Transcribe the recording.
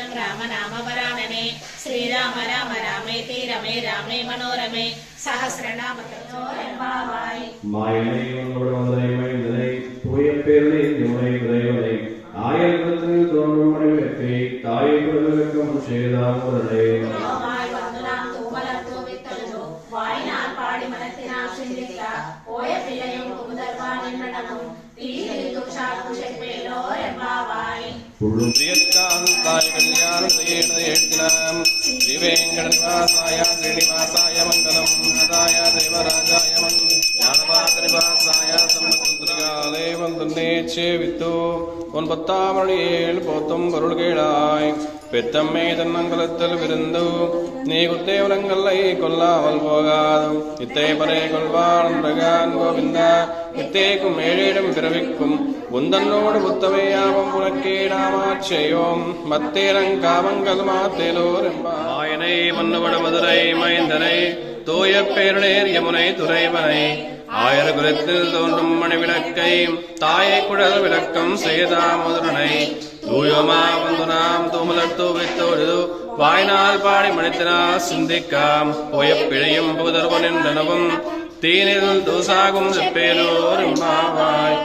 राम नाम वरानने श्रीराम राम रामेति रमे रामे मनोरमे सहस्रनाम तत्सोरंबावाई मायனை உன்னோடு மைந்தனை தூய பேரனை ஞானை இறைவனை ஆயத்தில் தோன்றும் மணிவிளக்கை தாயை குலவிளக்கம் செய்தாமுடனே ஓமாய் வந்துலாம் தூமலர் தூவித்தொழுது வாயினால் பாடி மனத்தினால் சிந்திக்க போய பிள்ளையும் குமுதர்வான் என்னடமும் தீதில் துஷாக்கு செப்பேலோர் எம்பாவாய் प्रियकान्ताय कल्याणदयेन येष्टिनां श्रीवेङ्कटनिवासाय श्रीनिवासाय मङ्गलम् नादाय देवराजाय मङ्गलम् ज्ञानवादनिवासाय सम्मतुत्रिकाले वन्दन्ने चेवितो பொன்பத்தாமணியேல் போத்தும் பொருள் கேளாய் பெத்தம்மே தன்னங்கலத்தில் விருந்து நீ குத்தேவனங்களை கொல்லாமல் போகாதும் இத்தே பரே கொள்வான் கோவிந்தா இத்தேக்கும் ஏழேடும் பிறவிக்கும் உந்தன்னோடு புத்தமையாவும் புனக்கே நாமாச்செய்யோம் மத்தேரங்காமங்கள் மாத்தேலோர் மாயனை மன்னுவட மதுரை மைந்தனை தூய பேருளேர் யமுனை துறைவனை ஆயர் குலத்தில் தோன்றும் மணி விளக்கை தாயை குழல் விளக்கம் செய்தாமுதனை தூயமா வந்து நாம் தூமலர் தூவித்தோடு வாய்நாள் பாடி மனிதனால் சிந்திக்காம் போய பிழையும் புதர்வன் என்றனவும் தீனில் தூசாகும் செப்பேலோர் மாவாய்